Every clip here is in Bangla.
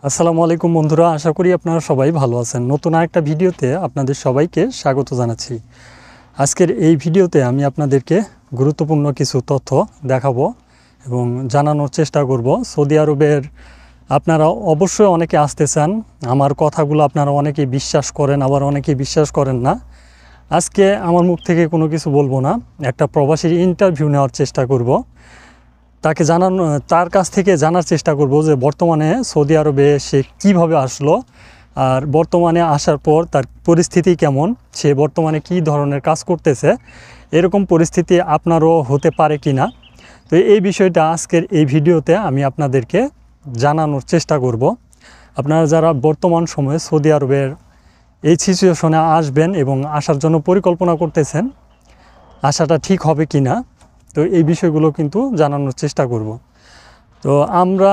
আসসালামু আলাইকুম বন্ধুরা, আশা করি আপনারা সবাই ভালো আছেন। নতুন আরেকটা ভিডিওতে আপনাদের সবাইকে স্বাগত জানাচ্ছি। আজকের এই ভিডিওতে আমি আপনাদেরকে গুরুত্বপূর্ণ কিছু তথ্য দেখাবো এবং জানানোর চেষ্টা করব। সৌদি আরবের আপনারা অবশ্যই অনেকে আসতে চান, আমার কথাগুলো আপনারা অনেকেই বিশ্বাস করেন, আবার অনেকেই বিশ্বাস করেন না। আজকে আমার মুখ থেকে কোনো কিছু বলবো না, একটা প্রবাসীর ইন্টারভিউ নেওয়ার চেষ্টা করব। তার কাছ থেকে জানার চেষ্টা করব যে বর্তমানে সৌদি আরবে সে কিভাবে আসলো, আর বর্তমানে আসার পর তার পরিস্থিতি কেমন, সে বর্তমানে কি ধরনের কাজ করতেছে, এরকম পরিস্থিতি আপনারও হতে পারে কি না। তো এই বিষয়টা আজকের এই ভিডিওতে আমি আপনাদেরকে জানানোর চেষ্টা করব। আপনারা যারা বর্তমান সময়ে সৌদি আরবের এই সিচুয়েশনে আসবেন এবং আসার জন্য পরিকল্পনা করতেছেন, আসাটা ঠিক হবে কি না, তো এই বিষয়গুলো কিন্তু জানানোর চেষ্টা করব। তো আমরা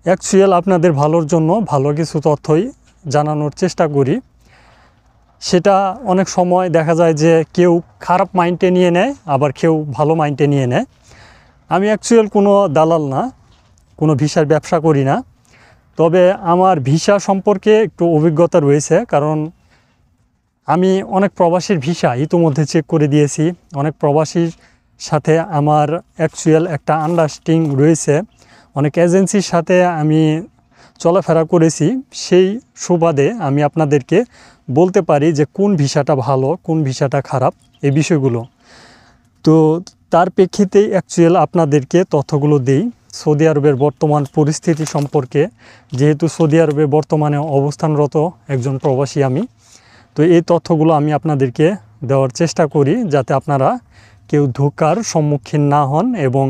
অ্যাকচুয়াল আপনাদের ভালোর জন্য ভালো কিছু তথ্যই জানানোর চেষ্টা করি। সেটা অনেক সময় দেখা যায় যে কেউ খারাপ মাইন্ডে নিয়ে নেয়, আবার কেউ ভালো মাইন্ডে নিয়ে নেয়। আমি অ্যাকচুয়াল কোনো দালাল না, কোনো ভিসার ব্যবসা করি না। তবে আমার ভিসা সম্পর্কে একটু অভিজ্ঞতা রয়েছে, কারণ আমি অনেক প্রবাসীর ভিসা ইতিমধ্যে চেক করে দিয়েছি। অনেক প্রবাসীর সাথে আমার অ্যাকচুয়াল একটা আন্ডারস্ট্যান্ডিং রয়েছে, অনেক এজেন্সির সাথে আমি চলাফেরা করেছি। সেই সুবাদে আমি আপনাদেরকে বলতে পারি যে কোন ভিসাটা ভালো, কোন ভিসাটা খারাপ, এই বিষয়গুলো। তো তার প্রেক্ষিতেই অ্যাকচুয়াল আপনাদেরকে তথ্যগুলো দেই সৌদি আরবের বর্তমান পরিস্থিতি সম্পর্কে। যেহেতু সৌদি আরবে বর্তমানে অবস্থানরত একজন প্রবাসী আমি, তো এই তথ্যগুলো আমি আপনাদেরকে দেওয়ার চেষ্টা করি যাতে আপনারা কেউ ধোঁকার সম্মুখীন না হন এবং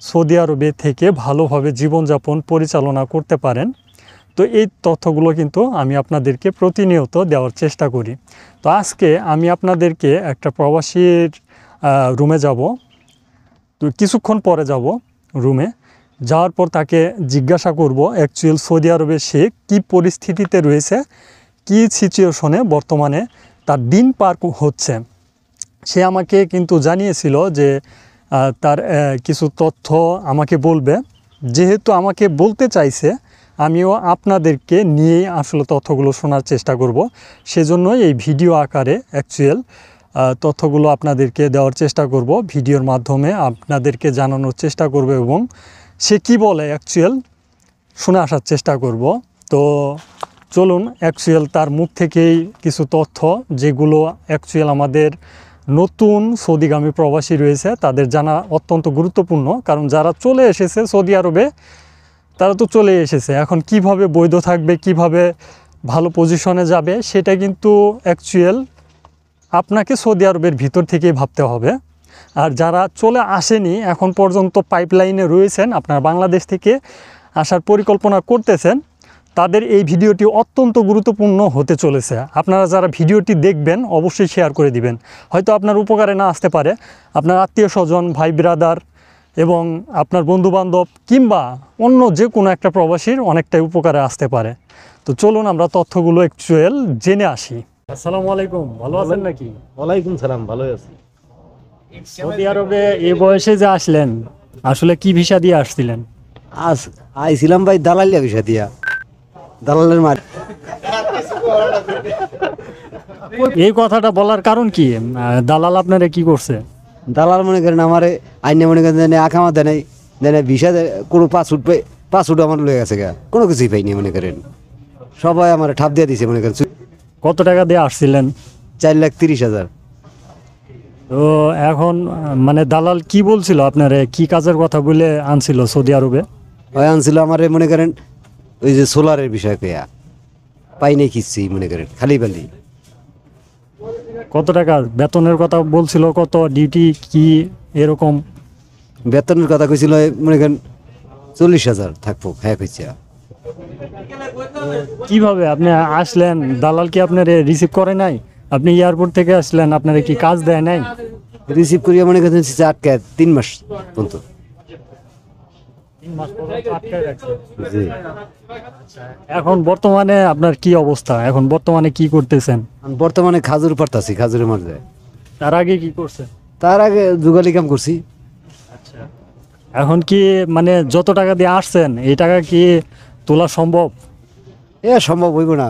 সৌদি আরবে থেকে ভালোভাবে জীবনযাপন পরিচালনা করতে পারেন। তো এই তথ্যগুলো কিন্তু আমি আপনাদেরকে প্রতিনিয়ত দেওয়ার চেষ্টা করি। তো আজকে আমি আপনাদেরকে একটা প্রবাসীর রুমে যাব, তো কিছুক্ষণ পরে যাব রুমে। যাওয়ার পর তাকে জিজ্ঞাসা করব অ্যাকচুয়াল সৌদি আরবে সে কী পরিস্থিতিতে রয়েছে, কী সিচুয়েশনে বর্তমানে তার দিন পার হচ্ছে। সে আমাকে কিন্তু জানিয়েছিল যে তার কিছু তথ্য আমাকে বলবে। যেহেতু আমাকে বলতে চাইছে, আমিও আপনাদেরকে নিয়েই আসলে তথ্যগুলো শোনার চেষ্টা করব। সেজন্যই এই ভিডিও আকারে অ্যাকচুয়াল তথ্যগুলো আপনাদেরকে দেওয়ার চেষ্টা করব, ভিডিওর মাধ্যমে আপনাদেরকে জানানোর চেষ্টা করব এবং সে কি বলে অ্যাকচুয়াল শুনে আসার চেষ্টা করব। তো চলুন অ্যাকচুয়াল তার মুখ থেকেই কিছু তথ্য, যেগুলো অ্যাকচুয়াল আমাদের নতুন সৌদিগামী প্রবাসী রয়েছে তাদের জানা অত্যন্ত গুরুত্বপূর্ণ। কারণ যারা চলে এসেছে সৌদি আরবে, তারা তো চলে এসেছে, এখন কিভাবে বৈধ থাকবে, কিভাবে ভালো পজিশনে যাবে, সেটা কিন্তু অ্যাকচুয়াল আপনাকে সৌদি আরবের ভিতর থেকেই ভাবতে হবে। আর যারা চলে আসেনি, এখন পর্যন্ত পাইপলাইনে রয়েছেন, আপনারা বাংলাদেশ থেকে আসার পরিকল্পনা করতেছেন, তাদের এই ভিডিওটি অত্যন্ত গুরুত্বপূর্ণ হতে চলেছে। আপনারা যারা ভিডিওটি দেখবেন অবশ্যই শেয়ার করে দিবেন। হয়তো আপনার উপকারে না আসতে পারে, আপনার আত্মীয় স্বজন, ভাই ব্রাদার এবং আপনার বন্ধুবান্ধব কিংবা অন্য যে কোনো একটা প্রবাসীর অনেকটাই উপকারে আসতে পারে। তো চলুন আমরা তথ্যগুলো অ্যাকচুয়াল জেনে আসি। আসসালামু আলাইকুম, ভালো আছেন নাকি? ওয়ালাইকুম সালাম, ভালো আছি। সৌদি আরবে এই বয়সে যে আসলেন, আসলে কি ভিসা দিয়ে আসছিলেন? আইছিলাম ভাই দালালিয়া বিষয় দিয়া, দালালের মার। এই কথাটা বলার কারণ কি? দালাল আপনারা কি করছে? দালাল মনে করেন আমারে আইনে মনে করেন দেনে আকামা দেনে দেনে ভিসা কোনো পাসপোর্ট আমার লয়ে গেছে গা, কোনো কিছুই পাইনি মনে করেন। সবাই আমার ঠাপ দিয়ে দিছে মনে করেন। কত টাকা দিয়ে আসছিলেন? 4,30,000। তো এখন মানে দালাল কি বলছিল আপনারে, কি কাজের কথা বলে আনছিল সৌদি আরবে? ওই আনছিল আমারে মনে করেন ওই যে সোলারের বিষয় কইয়া, পাই নাই কিচ্ছি মনে করেন, খালি বালি। কত টাকা বেতনের কথা বলছিল, কত ডিউটি কি এরকম? বেতনের কথা কইছিল মনে করেন 40,000 থাকবো, হ্যাঁ কইছে। কিভাবে আপনি আসলেন? দালাল কি আপনার রিসিভ করে নাই? আপনি এয়ারপোর্ট থেকে আসলেন, আপনার কি কাজ দেয় নাই? রিসিভ করিয়া মনে করেন আটকে 3 মাস পর্যন্ত। জি। এখন বর্তমানে আপনার কি অবস্থা? এখন বর্তমানে কি করতেছেন? বর্তমানে খাজুর পারতাছি, খাজুরে মার যায়। তার আগে কি করছেন? তার আগে যুগালি কাম করছি। এখন কি মানে যত টাকা দিয়ে আসছেন এই টাকা কি তোলা সম্ভব? এ সম্ভব হইব না,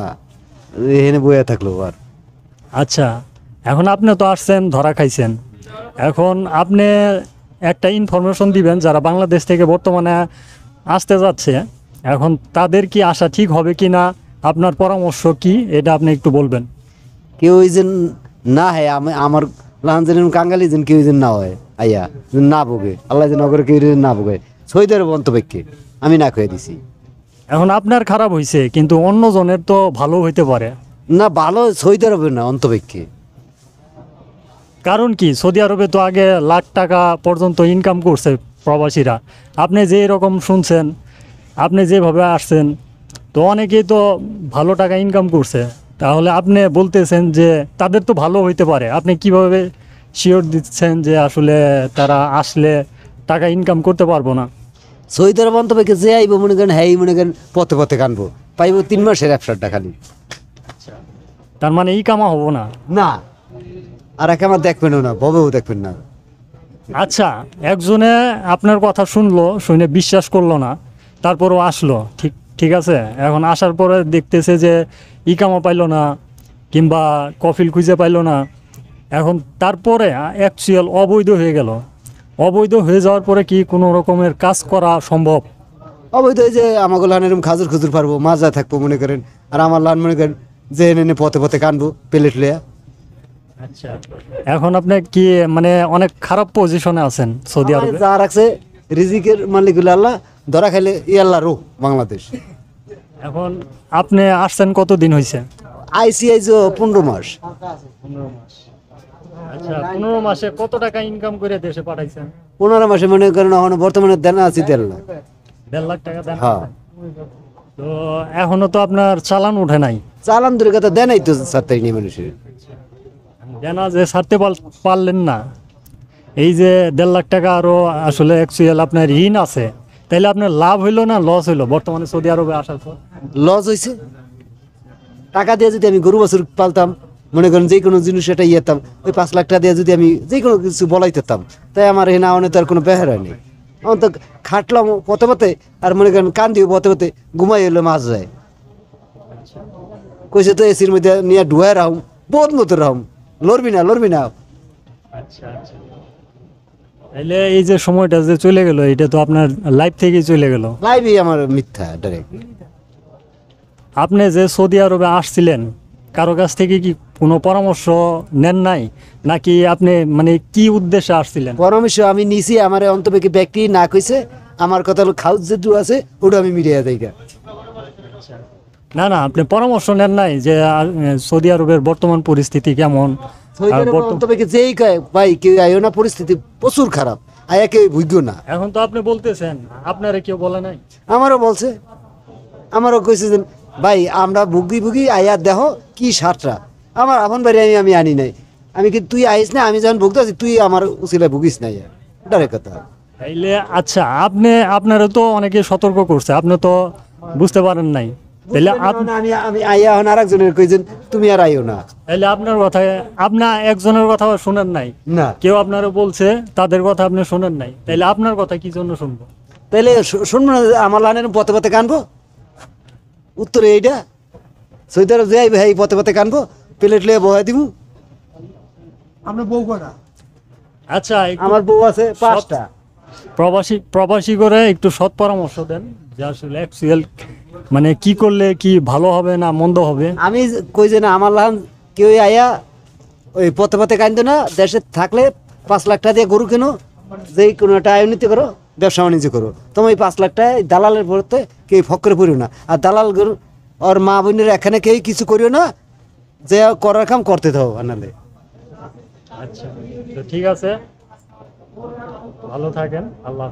এখানে বইয়া থাকলো আর। আচ্ছা, এখন আপনি তো আসছেন, ধরা খাইছেন, এখন আপনি একটা ইনফরমেশন দিবেন যারা বাংলাদেশ থেকে বর্তমানে আসতে যাচ্ছে, এখন তাদের কি আসা ঠিক হবে কি না, আপনার পরামর্শ কি, এটা আপনি একটু বলবেন। কেউ যেন না হয়, আমার লাহান যেন কাঙ্গালি যেন কেউ যেন না হয় আইয়া, যেন না ভোগে, আল্লাহ যেন নগরে কেউ যেন না ভোগে, সৈদের অন্তপেক্ষে আমি না খেয়ে দিছি। এখন আপনার খারাপ হয়েছে, কিন্তু অন্য জনের তো ভালো হইতে পারে। না ভালো সৈদের হবে না অন্তপেক্ষে। কারণ কি, সৌদি আরবে তো আগে লাখ টাকা পর্যন্ত ইনকাম করছে প্রবাসীরা। আপনি যে এরকম শুনছেন, আপনি যেভাবে আসছেন, তো অনেকেই তো ভালো টাকা ইনকাম করছে, তাহলে আপনি বলতেছেন যে তাদের তো ভালো হইতে পারে, আপনি কিভাবে শিওর দিচ্ছেন যে আসলে তারা আসলে টাকা ইনকাম করতে পারবো না? সৈদের অন্তপেক্ষে যে আইব মনে করেন, হ্যাঁ মনে করেন পথে পথে কানবো, পাইব 3 মাসের ব্যবসাটা খালি। তার মানে ই কামা হবো না। না, আর একে আমার দেখবেনও না, ভবেও দেখবেন না। আচ্ছা, একজনে আপনার কথা শুনলো, শুনে বিশ্বাস করলো না, তারপরও আসলো, ঠিক ঠিক আছে, এখন আসার পরে দেখতেছে যে ইকামা পাইলো না, কিংবা কফিল খুঁজে পাইলো না, এখন তারপরে অ্যাকচুয়াল অবৈধ হয়ে গেল। অবৈধ হয়ে যাওয়ার পরে কি কোনো রকমের কাজ করা সম্ভব? অবৈধ এই যে আমাকে লান এরকম খাজুর খুজুর পারবো, মাজা থাকবো মনে করেন, আর আমার লান মনে করেন যে এনে পথে পথে কানবো প্লেট লিয়া। আচ্ছা, এখন আপনি কি মানে অনেক খারাপ পজিশনে আছেন সৌদি আরবে? যা রাখছে রিজিকের মালিক হলো আল্লাহ, ধরা খাইলে ই আল্লাহ রো বাংলাদেশ। এখন আপনি আসছেন কতদিন হয়েছে? আইসিআই 15 মাস। আচ্ছা, 15 মাসে কত টাকা ইনকাম করে দেশে পাঠাইছেন? 15 মাসে মনে করেন এখন বর্তমানে দেনা আছে 1.5 লাখ। 1.5 লাখ টাকা দেন। হ্যাঁ, তো এখনো তো আপনার চালান উঠে নাই। চালান দূরের কথা দেনাই তো সারতাই নেই মানুষের। দেনা যে ছাড়তে পারলেন না, এই যে 1.5 লাখ টাকা আরো আসলে অ্যাকচুয়াল আপনার ঋণ আছে, তাইলে আপনার লাভ হইলো না লস হইলো বর্তমানে সৌদি আরবে আসার পর? লস হয়েছে। টাকা দিয়ে যদি আমি গরু বাছুর পালতাম, মনে করেন যে কোনো জিনিস এটা ইয়েতাম, ওই 5 লাখ টাকা দিয়ে যদি আমি যে কোনো কিছু বলাইতাম, তাই আমার এখানে আওয়ানে তো আর কোনো বেহারা নেই। আমার তো খাটলাম পথে পথে, আর মনে করেন কান দিয়ে পথে পথে ঘুমাই এলো মাছ যায়। কইছে তো এসির মধ্যে নিয়ে ডুয়ায় রাহুম, বহুত মতো রাহুম, লড়বি না লড়বি না। আচ্ছা আচ্ছা, তাইলে এই যে সময়টা যে চলে গেল, এটা তো আপনার লাইফ থেকেই চলে গেল। লাইভই আমার মিথ্যা ডাইরেক্ট। আপনি যে সৌদি আরবে আসছিলেন, কারো কাছ থেকে কি কোনো পরামর্শ নেন নাই, নাকি আপনি মানে কি উদ্দেশ্যে আসছিলেন? পরামর্শ আমি নিছি, আমার অন্তপেক্ষে ব্যক্তি না কইছে, আমার কথা হলো খাউজ যেটু আছে ওটা আমি মিডিয়া দেই। না না, আপনি পরামর্শ নেন নাই যে সৌদি আরবের বর্তমান পরিস্থিতি কেমন? আর অন্তপেক্ষে যেই কয় ভাই কেউ আইও না, পরিস্থিতি প্রচুর খারাপ, আয়া কেউ বুঝলো না। এখন তো আপনি বলতেছেন, আপনারে কেউ বলে নাই? আমারও বলছে, আমারও কইছে যে ভাই আমরা ভুগি ভুগি আয়া দেহ কি সারটা, আমার আপন বাড়ি আমি আনি নাই, আমি কি তুই আইস না, আমি যখন ভুগতে আছি তুই আমার উচিলায় ভুগিস নাই, ডাইরেক্ট কথা। তাইলে আচ্ছা, আপনারও তো অনেকে সতর্ক করছে, আপনি তো বুঝতে পারেন নাই, তাইলে আমি আমি আইয়া এখন আর একজনের কইছেন তুমি আর আইও না। তাইলে আপনার কথা, আপনার একজনের কথা শুনেন নাই, না কেউ আপনারও বলছে তাদের কথা আপনি শুনেন নাই, তাইলে আপনার কথা কি জন্য শুনবো? তাইলে শুনবো না, আমার লাইনের পথে পথে কানবো? উত্তরে এইটা সৈদার যাই ভাই পথে পথে কানবো, প্লেট লিয়ে বহাই দিব। আমরা বউ করা আচ্ছা, আমার বউ আছে 5টা। প্রবাসী করে একটু সৎ পরামর্শ দেন যে আসলে অ্যাকচুয়াল মানে কি করলে কি ভালো হবে না মন্দ হবে। আমি কই যে না, আমার লাহান কেউ আইয়া ওই পথে পথে কানতো না, দেশে থাকলে 5 লাখ টাকা দিয়ে গরু কেনো, যেই কোনো একটা আয়োনিত করো, ব্যবসা বাণিজ্য করো, তোমার ওই 5 লাখ টাকায় দালালের পড়তে কেউ ফক্করে পড়িও না, আর দালাল গরু ওর মা বোনের এখানে কেউ কিছু করিও না, যে করার কাম করতে থাও আনালে। আচ্ছা, তো ঠিক আছে, ভালো থাকেন, আল্লাহ।